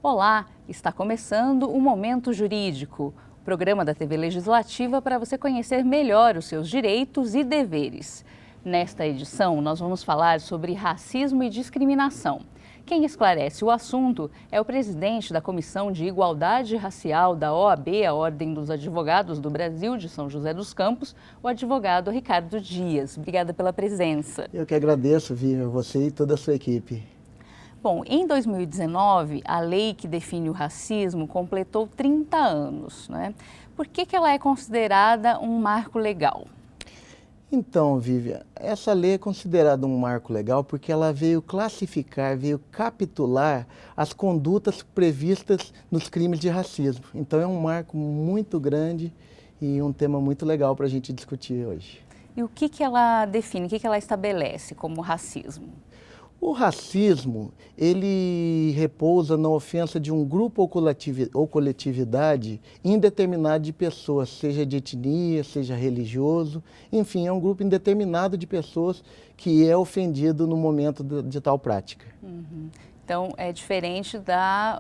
Olá, está começando o Momento Jurídico, o programa da TV Legislativa para você conhecer melhor os seus direitos e deveres. Nesta edição, nós vamos falar sobre racismo e discriminação. Quem esclarece o assunto é o presidente da Comissão de Igualdade Racial da OAB, a Ordem dos Advogados do Brasil de São José dos Campos, o advogado Ricardo Dias. Obrigada pela presença. Eu que agradeço, Vivian, você e toda a sua equipe. Bom, em 2019, a lei que define o racismo completou 30 anos, né? Por que ela é considerada um marco legal? Então, Vivian, essa lei é considerada um marco legal porque ela veio classificar, veio capitular as condutas previstas nos crimes de racismo. Então é um marco muito grande e um tema muito legal para a gente discutir hoje. E o que ela define, o que ela estabelece como racismo? O racismo, ele repousa na ofensa de um grupo ou coletividade indeterminado de pessoas, seja de etnia, seja religioso, enfim, é um grupo indeterminado de pessoas que é ofendido no momento de tal prática. Uhum. Então, é diferente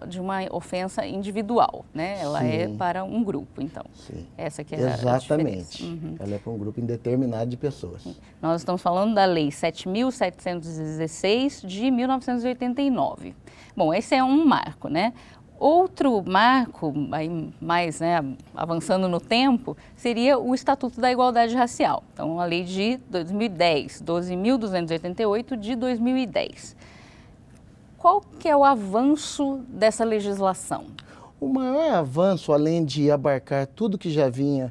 de uma ofensa individual, né? Ela Sim. É para um grupo, então. Sim. Essa que é Exatamente. A diferença. Ela é para um grupo indeterminado de pessoas. Nós estamos falando da Lei 7.716 de 1989. Bom, esse é um marco, né? Outro marco, aí mais, né, avançando no tempo, seria o Estatuto da Igualdade Racial. Então, a lei de 2010, 12.288 de 2010. Qual que é o avanço dessa legislação? O maior avanço, além de abarcar tudo que já vinha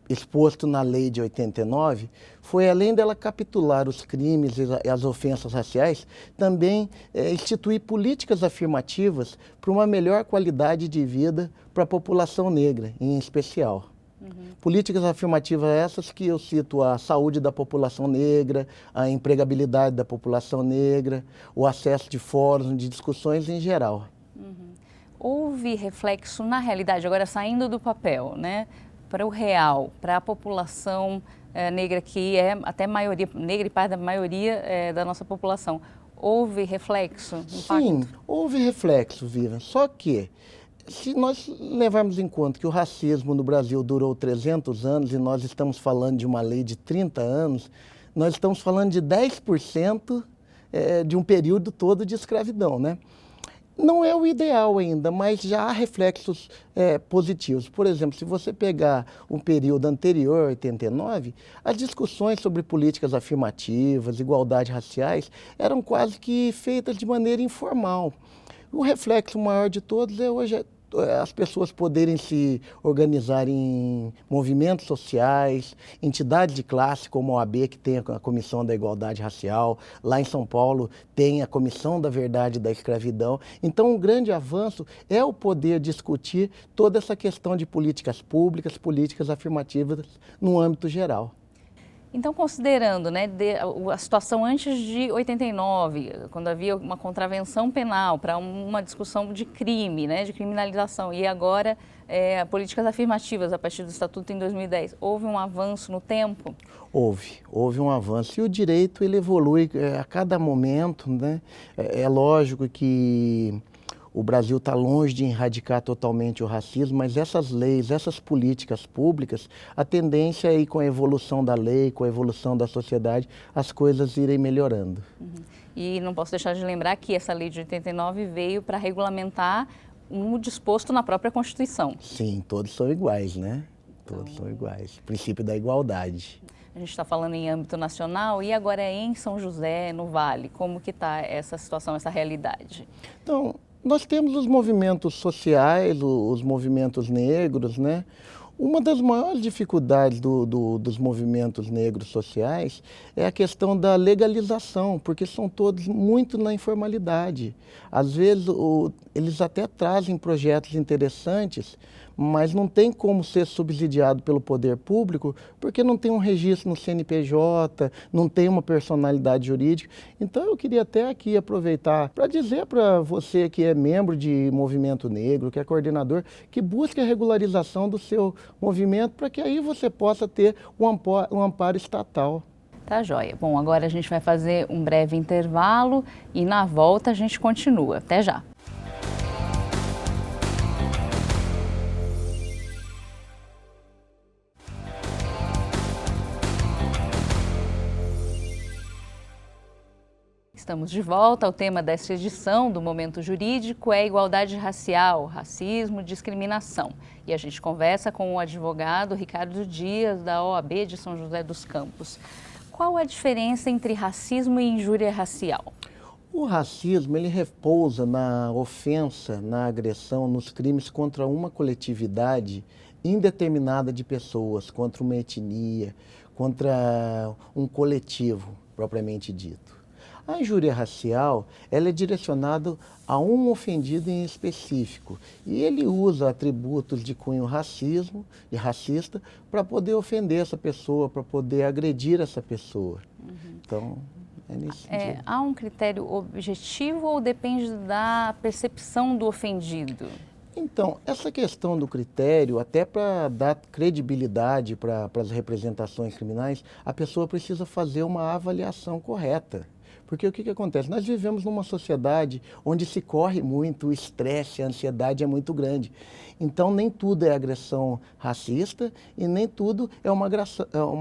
exposto na lei de 89, foi, além dela capitular os crimes e as ofensas raciais, também instituir políticas afirmativas para uma melhor qualidade de vida para a população negra, em especial. Políticas afirmativas essas que eu cito: a saúde da população negra, a empregabilidade da população negra, o acesso de fóruns, de discussões em geral. Houve reflexo na realidade, agora saindo do papel, né, para o real, para a população negra, que é até maioria, negra e parte da maioria da nossa população. Houve reflexo? Impacto? Sim, houve reflexo, Vivian, só que se nós levarmos em conta que o racismo no Brasil durou 300 anos e nós estamos falando de uma lei de 30 anos, nós estamos falando de 10% de um período todo de escravidão, né? Não é o ideal ainda, mas já há reflexos positivos. Por exemplo, se você pegar um período anterior, 89, as discussões sobre políticas afirmativas, igualdade raciais, eram quase que feitas de maneira informal. O reflexo maior de todos é hoje as pessoas poderem se organizar em movimentos sociais, entidades de classe como a OAB, que tem a Comissão da Igualdade Racial, lá em São Paulo tem a Comissão da Verdade da Escravidão. Então, um grande avanço é o poder discutir toda essa questão de políticas públicas, políticas afirmativas no âmbito geral. Então, considerando, né, a situação antes de 89, quando havia uma contravenção penal para uma discussão de crime, né, de criminalização, e agora políticas afirmativas a partir do Estatuto em 2010, houve um avanço no tempo? Houve um avanço. E o direito, ele evolui a cada momento, né? É lógico que o Brasil está longe de erradicar totalmente o racismo, mas essas leis, essas políticas públicas, a tendência é ir com a evolução da lei, com a evolução da sociedade, as coisas irem melhorando. E não posso deixar de lembrar que essa lei de 89 veio para regulamentar um disposto na própria Constituição. Sim, todos são iguais, né? Todos são iguais. O princípio da igualdade. A gente está falando em âmbito nacional e agora em São José, no Vale. Como que está essa situação, essa realidade? Então, nós temos os movimentos sociais, os movimentos negros, né? Uma das maiores dificuldades dos movimentos negros sociais é a questão da legalização, porque são todos muito na informalidade. Às vezes, eles até trazem projetos interessantes, mas não tem como ser subsidiado pelo poder público, porque não tem um registro no CNPJ, não tem uma personalidade jurídica. Então, eu queria até aqui aproveitar para dizer para você que é membro de movimento negro, que é coordenador, que busque a regularização do seu movimento, para que aí você possa ter um amparo estatal. Tá joia. Bom, agora a gente vai fazer um breve intervalo e na volta a gente continua. Até já. Estamos de volta. O tema desta edição do Momento Jurídico é igualdade racial, racismo, discriminação. E a gente conversa com o advogado Ricardo Dias, da OAB de São José dos Campos. Qual a diferença entre racismo e injúria racial? O racismo, ele repousa na ofensa, na agressão, nos crimes contra uma coletividade indeterminada de pessoas, contra uma etnia, contra um coletivo propriamente dito. A injúria racial, ela é direcionada a um ofendido em específico e ele usa atributos de cunho racismo, de racista, para poder ofender essa pessoa, para poder agredir essa pessoa. Então, é nesse sentido. Há um critério objetivo ou depende da percepção do ofendido? Então, essa questão do critério, até para dar credibilidade para as representações criminais, a pessoa precisa fazer uma avaliação correta. Porque o que acontece? Nós vivemos numa sociedade onde se corre muito, o estresse, a ansiedade é muito grande. Então, nem tudo é agressão racista e nem tudo é uma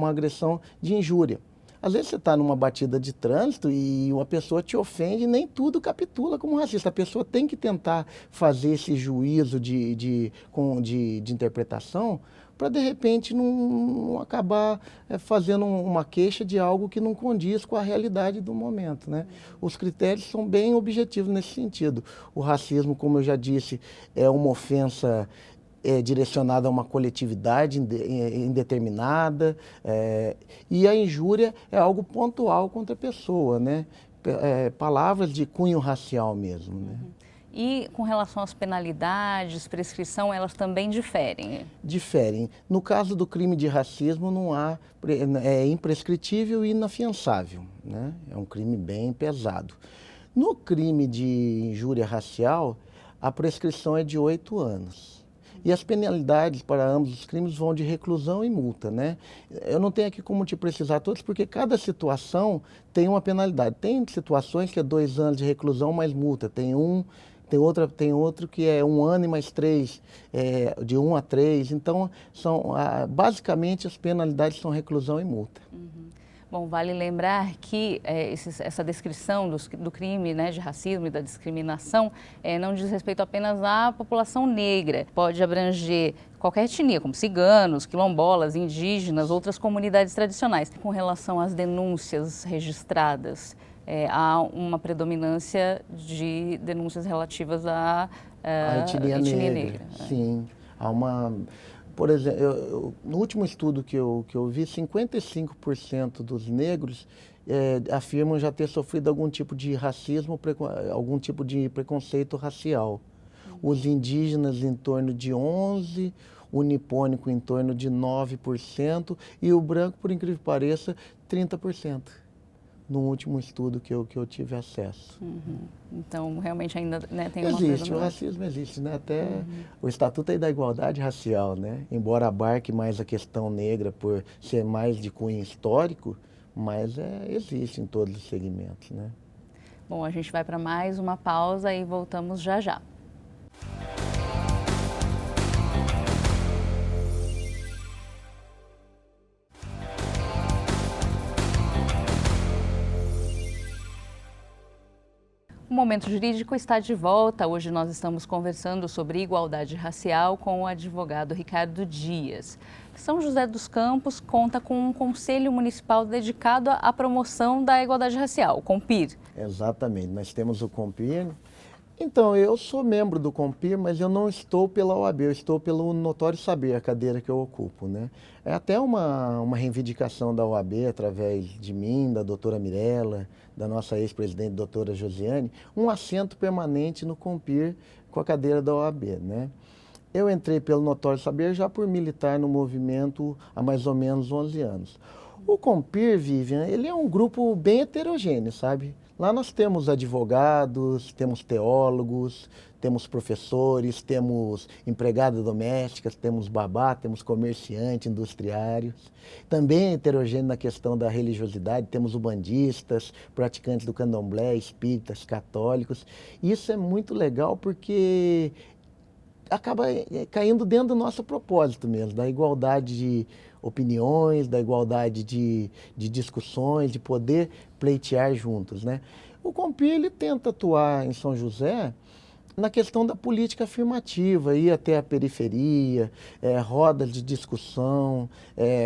agressão de injúria. Às vezes você está numa batida de trânsito e uma pessoa te ofende e nem tudo capitula como racista. A pessoa tem que tentar fazer esse juízo de interpretação para, de repente, não acabar fazendo uma queixa de algo que não condiz com a realidade do momento, né? Os critérios são bem objetivos nesse sentido. O racismo, como eu já disse, é uma ofensa direcionada a uma coletividade indeterminada, e a injúria é algo pontual contra a pessoa, né? Palavras de cunho racial mesmo, né? E com relação às penalidades, prescrição, elas também diferem? Diferem. No caso do crime de racismo, não há, é imprescritível e inafiançável, né? É um crime bem pesado. No crime de injúria racial, a prescrição é de 8 anos. E as penalidades para ambos os crimes vão de reclusão e multa, né? Eu não tenho aqui como te precisar todos, porque cada situação tem uma penalidade. Tem situações que é 2 anos de reclusão mais multa, tem outro que é 1 ano e mais 3, de 1 a 3. Então, basicamente as penalidades são reclusão e multa. Bom, vale lembrar que essa descrição do crime, né, de racismo e da discriminação não diz respeito apenas à população negra. Pode abranger qualquer etnia, como ciganos, quilombolas, indígenas, outras comunidades tradicionais. Com relação às denúncias registradas, há uma predominância de denúncias relativas à etnia negra. Sim, há uma... Por exemplo, no último estudo que eu vi, 55% dos negros afirmam já ter sofrido algum tipo de racismo, algum tipo de preconceito racial. Os indígenas em torno de 11%, o nipônico em torno de 9% e o branco, por incrível que pareça, 30%. No último estudo que eu tive acesso. Então, realmente ainda, né, tem uma Existe, o racismo existe, né? Até o Estatuto aí da Igualdade Racial, né? Embora abarque mais a questão negra por ser mais de cunho histórico, mas existe em todos os segmentos, né? Bom, a gente vai para mais uma pausa e voltamos já já. O Momento Jurídico está de volta. Hoje nós estamos conversando sobre igualdade racial com o advogado Ricardo Dias. São José dos Campos conta com um conselho municipal dedicado à promoção da igualdade racial, o CONPIR. Exatamente, nós temos o CONPIR. Então, eu sou membro do CONPIR, mas eu não estou pela OAB, eu estou pelo Notório Saber, a cadeira que eu ocupo, né? É até uma reivindicação da OAB, através de mim, da doutora Mirella, da nossa ex-presidente, doutora Josiane, um assento permanente no CONPIR com a cadeira da OAB, né? Eu entrei pelo Notório Saber já por militar no movimento há mais ou menos 11 anos. O Compir, Vivian, ele é um grupo bem heterogêneo, sabe? Lá nós temos advogados, temos teólogos, temos professores, temos empregadas domésticas, temos babá, temos comerciantes, industriários. Também é heterogêneo na questão da religiosidade, temos ubandistas, praticantes do candomblé, espíritas, católicos. Isso é muito legal porque acaba caindo dentro do nosso propósito mesmo, da igualdade de opiniões, da igualdade de discussões, de poder pleitear juntos, né? O Compir, ele tenta atuar em São José na questão da política afirmativa, ir até a periferia, rodas de discussão,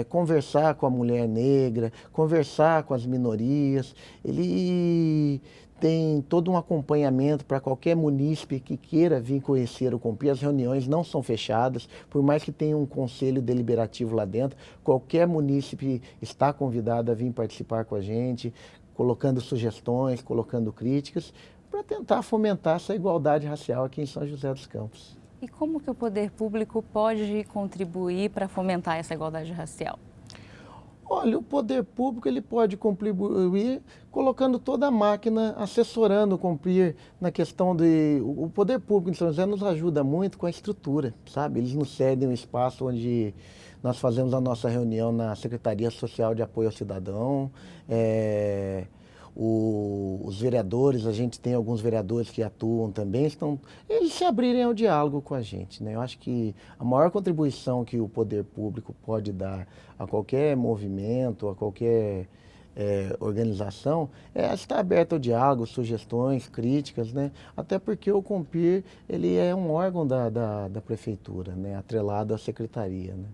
conversar com a mulher negra, conversar com as minorias. Ele tem todo um acompanhamento para qualquer munícipe que queira vir conhecer o Compir. As reuniões não são fechadas, por mais que tenha um conselho deliberativo lá dentro, qualquer munícipe está convidado a vir participar com a gente, colocando sugestões, colocando críticas, para tentar fomentar essa igualdade racial aqui em São José dos Campos. E como que o poder público pode contribuir para fomentar essa igualdade racial? Olha, o poder público ele pode contribuir colocando toda a máquina, assessorando o Compir na questão de... O poder público em São José nos ajuda muito com a estrutura, sabe? Eles nos cedem um espaço onde nós fazemos a nossa reunião na Secretaria Social de Apoio ao Cidadão. Os vereadores, a gente tem alguns vereadores que atuam também, eles se abrirem ao diálogo com a gente, né? Eu acho que a maior contribuição que o poder público pode dar a qualquer movimento, a qualquer organização, é estar aberto ao diálogo, sugestões, críticas, né? Até porque o Compir, ele é um órgão da prefeitura, né? Atrelado à secretaria, né?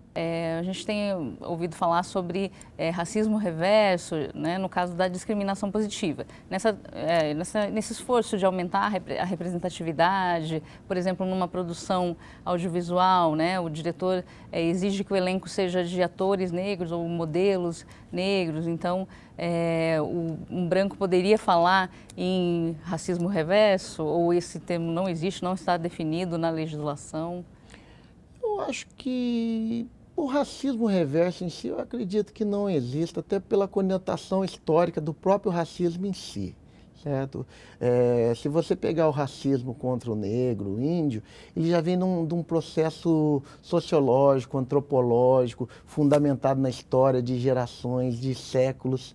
A gente tem ouvido falar sobre racismo reverso, né, no caso da discriminação positiva. Nesse esforço de aumentar a representatividade, por exemplo, numa produção audiovisual, né, o diretor exige que o elenco seja de atores negros ou modelos negros. Então, um branco poderia falar em racismo reverso, ou esse termo não existe, não está definido na legislação? Eu acho que o racismo reverso em si, eu acredito que não existe, até pela conotação histórica do próprio racismo em si, certo? Se você pegar o racismo contra o negro, o índio, ele já vem de um processo sociológico, antropológico, fundamentado na história de gerações, de séculos.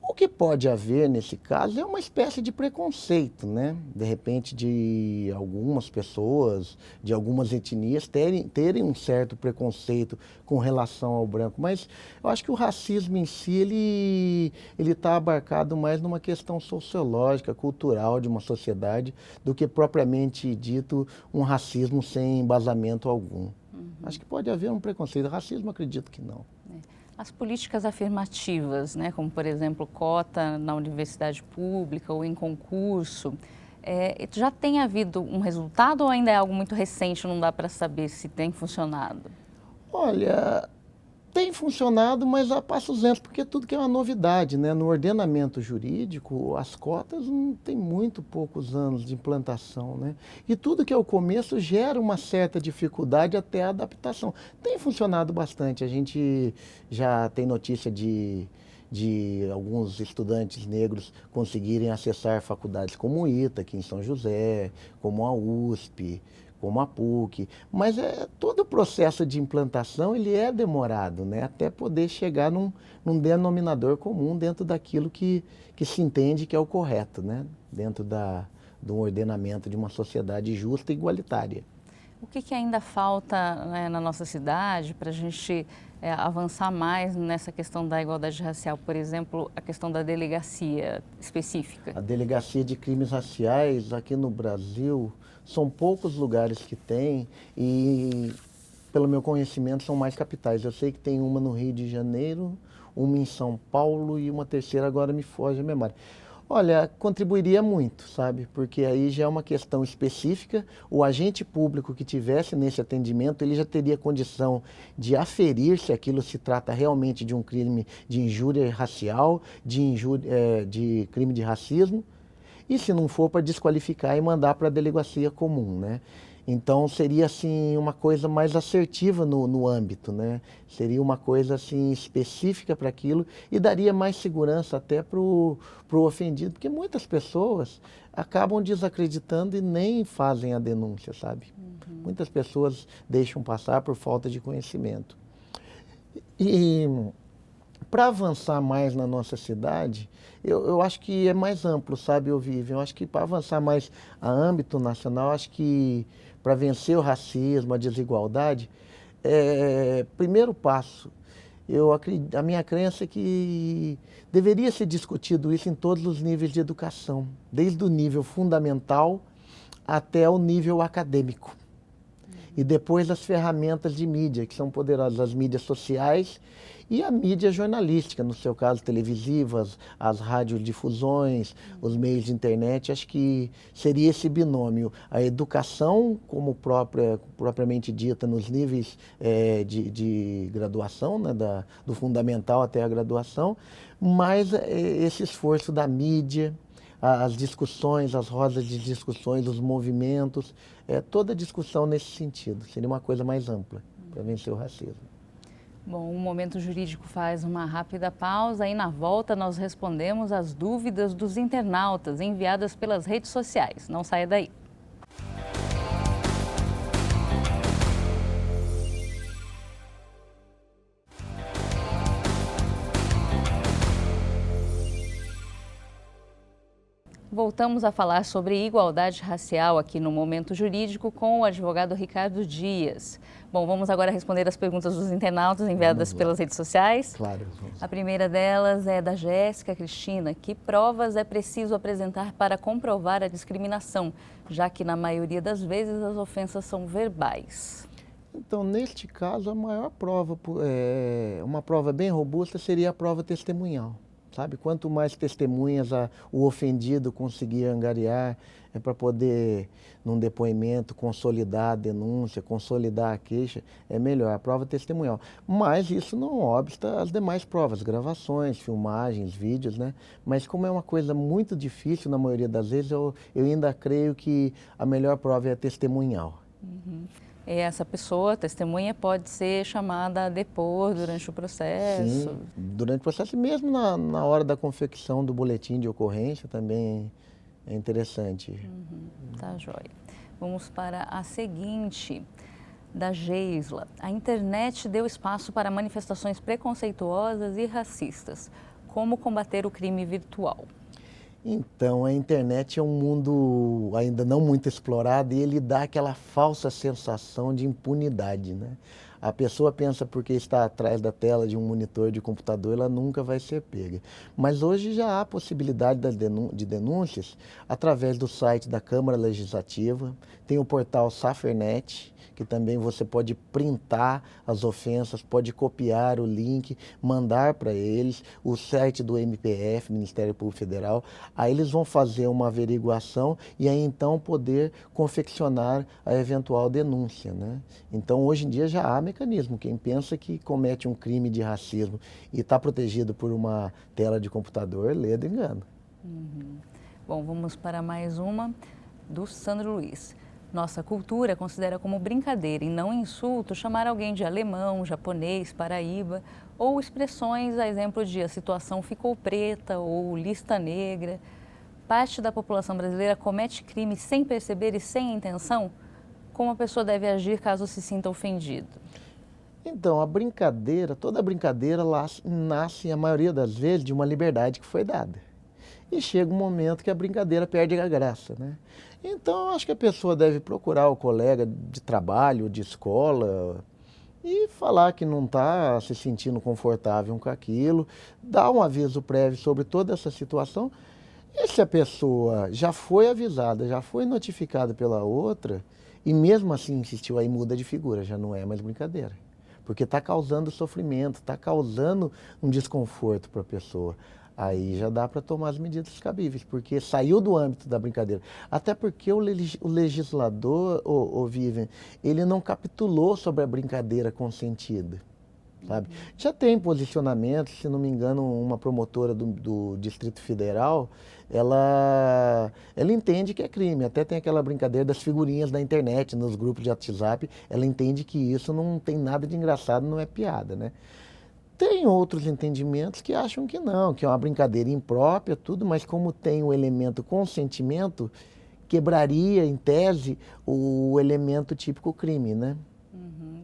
O que pode haver nesse caso é uma espécie de preconceito, né? De repente, de algumas pessoas, de algumas etnias terem um certo preconceito com relação ao branco. Mas eu acho que o racismo em si, ele está abarcado mais numa questão sociológica, cultural de uma sociedade, do que propriamente dito um racismo sem embasamento algum. Acho que pode haver um preconceito. Racismo, acredito que não. As políticas afirmativas, né, como, por exemplo, cota na universidade pública ou em concurso, já tem havido um resultado ou ainda é algo muito recente, não dá para saber se tem funcionado? Olha, tem funcionado, mas a passos lentos, porque tudo que é uma novidade, né? No ordenamento jurídico, as cotas não tem muito poucos anos de implantação, né? E tudo que é o começo gera uma certa dificuldade até a adaptação. Tem funcionado bastante, a gente já tem notícia de alguns estudantes negros conseguirem acessar faculdades como o ITA, aqui em São José, como a USP, como a PUC, mas todo o processo de implantação ele é demorado, né? Até poder chegar num denominador comum dentro daquilo que se entende que é o correto, né? Dentro de um ordenamento de uma sociedade justa e igualitária. O que ainda falta, né, na nossa cidade para a gente avançar mais nessa questão da igualdade racial? Por exemplo, a questão da delegacia específica. A delegacia de crimes raciais aqui no Brasil, são poucos lugares que tem e, pelo meu conhecimento, são mais capitais. Eu sei que tem uma no Rio de Janeiro, uma em São Paulo e uma terceira agora me foge a memória. Olha, contribuiria muito, sabe? Porque aí já é uma questão específica. O agente público que tivesse nesse atendimento, ele já teria condição de aferir se aquilo se trata realmente de um crime de injúria racial, de crime de racismo. E se não for, para desqualificar e mandar para a delegacia comum, né? Então seria assim uma coisa mais assertiva no âmbito, né? Seria uma coisa assim específica para aquilo e daria mais segurança até para o ofendido, porque muitas pessoas acabam desacreditando e nem fazem a denúncia, sabe? Muitas pessoas deixam passar por falta de conhecimento. E para avançar mais na nossa cidade, eu acho que é mais amplo, sabe, Vivian? Eu acho que para avançar mais a âmbito nacional, acho que para vencer o racismo, a desigualdade, primeiro passo, a minha crença é que deveria ser discutido isso em todos os níveis de educação, desde o nível fundamental até o nível acadêmico. E depois as ferramentas de mídia, que são poderosas, as mídias sociais e a mídia jornalística, no seu caso televisivas, as radiodifusões, os meios de internet. Acho que seria esse binômio, a educação como propriamente dita nos níveis de graduação, né, do fundamental até a graduação, mais esse esforço da mídia, as discussões, as rodas de discussões, os movimentos, toda discussão nesse sentido. Seria uma coisa mais ampla para vencer o racismo. Bom, o Momento Jurídico faz uma rápida pausa e na volta nós respondemos as dúvidas dos internautas enviadas pelas redes sociais. Não saia daí. Voltamos a falar sobre igualdade racial aqui no Momento Jurídico com o advogado Ricardo Dias. Bom, vamos agora responder as perguntas dos internautas enviadas pelas redes sociais. Claro. Vamos. A primeira delas é da Jéssica Cristina. Que provas é preciso apresentar para comprovar a discriminação, já que na maioria das vezes as ofensas são verbais? Então, neste caso, a maior prova, uma prova bem robusta, seria a prova testemunhal. Sabe? Quanto mais testemunhas o ofendido conseguir angariar para poder, num depoimento, consolidar a denúncia, consolidar a queixa, é melhor, a prova testemunhal. Mas isso não obsta as demais provas, gravações, filmagens, vídeos, né? Mas como é uma coisa muito difícil, na maioria das vezes, eu ainda creio que a melhor prova é a testemunhal. Uhum. Essa pessoa, testemunha, pode ser chamada a depor durante o processo? Sim, durante o processo, mesmo na hora da confecção do boletim de ocorrência, também é interessante. Tá joia. Vamos para a seguinte, da Geisla. A internet deu espaço para manifestações preconceituosas e racistas. Como combater o crime virtual? Então, a internet é um mundo ainda não muito explorado e ele dá aquela falsa sensação de impunidade, né? A pessoa pensa porque está atrás da tela de um monitor de computador, ela nunca vai ser pega. Mas hoje já há possibilidade de denúncias através do site da Câmara Legislativa, tem o portal Safernet, que também você pode printar as ofensas, pode copiar o link, mandar para eles, o site do MPF, Ministério Público Federal, aí eles vão fazer uma averiguação e aí então poder confeccionar a eventual denúncia, né? Então hoje em dia já há mecanismo, quem pensa que comete um crime de racismo e está protegido por uma tela de computador, lê do engano. Bom, vamos para mais uma do Sandro Luiz. Nossa cultura considera como brincadeira e não insulto chamar alguém de alemão, japonês, paraíba ou expressões a exemplo de a situação ficou preta ou lista negra. Parte da população brasileira comete crime sem perceber e sem intenção? Como a pessoa deve agir caso se sinta ofendido? Então, toda brincadeira nasce, a maioria das vezes, de uma liberdade que foi dada. E chega um momento que a brincadeira perde a graça, né? Então, eu acho que a pessoa deve procurar o colega de trabalho, de escola, e falar que não está se sentindo confortável com aquilo, dar um aviso prévio sobre toda essa situação. E se a pessoa já foi avisada, já foi notificada pela outra, e mesmo assim insistiu, aí muda de figura, já não é mais brincadeira. Porque está causando sofrimento, está causando um desconforto para a pessoa. Aí já dá para tomar as medidas cabíveis, porque saiu do âmbito da brincadeira. Até porque o legislador, Vivian, ele não capitulou sobre a brincadeira consentida. sabe? Já tem posicionamento, se não me engano, uma promotora do Distrito Federal, ela entende que é crime. Até tem aquela brincadeira das figurinhas da internet, nos grupos de WhatsApp, ela entende que isso não tem nada de engraçado, não é piada, né? Tem outros entendimentos que acham que não, que é uma brincadeira imprópria, tudo, mas como tem o elemento consentimento, quebraria, em tese, o elemento típico crime, né?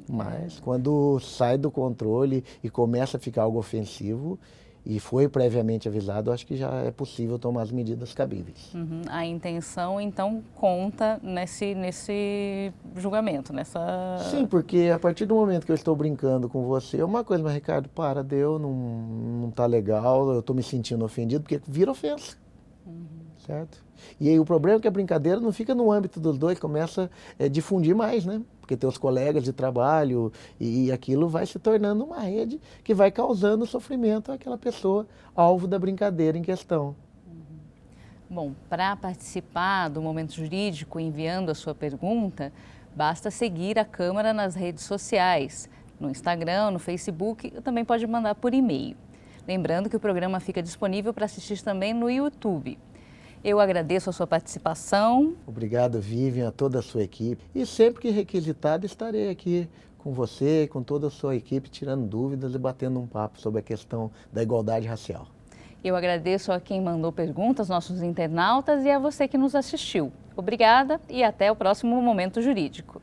Mas quando sai do controle e começa a ficar algo ofensivo e foi previamente avisado, acho que já é possível tomar as medidas cabíveis. A intenção, então, conta nesse julgamento, nessa... Sim, porque a partir do momento que eu estou brincando com você, uma coisa, mas Ricardo, para, deu, não tá legal, eu estou me sentindo ofendido, porque vira ofensa. Certo? E aí o problema é que a brincadeira não fica no âmbito dos dois, começa a difundir mais, né? Porque tem os colegas de trabalho e aquilo vai se tornando uma rede que vai causando sofrimento àquela pessoa alvo da brincadeira em questão. Bom, para participar do Momento Jurídico enviando a sua pergunta, basta seguir a Câmara nas redes sociais, no Instagram, no Facebook, também pode mandar por e-mail. Lembrando que o programa fica disponível para assistir também no YouTube. Eu agradeço a sua participação. Obrigado, Vivian, a toda a sua equipe. E sempre que requisitado, estarei aqui com você e com toda a sua equipe, tirando dúvidas e batendo um papo sobre a questão da igualdade racial. Eu agradeço a quem mandou perguntas, nossos internautas, e a você que nos assistiu. Obrigada e até o próximo Momento Jurídico.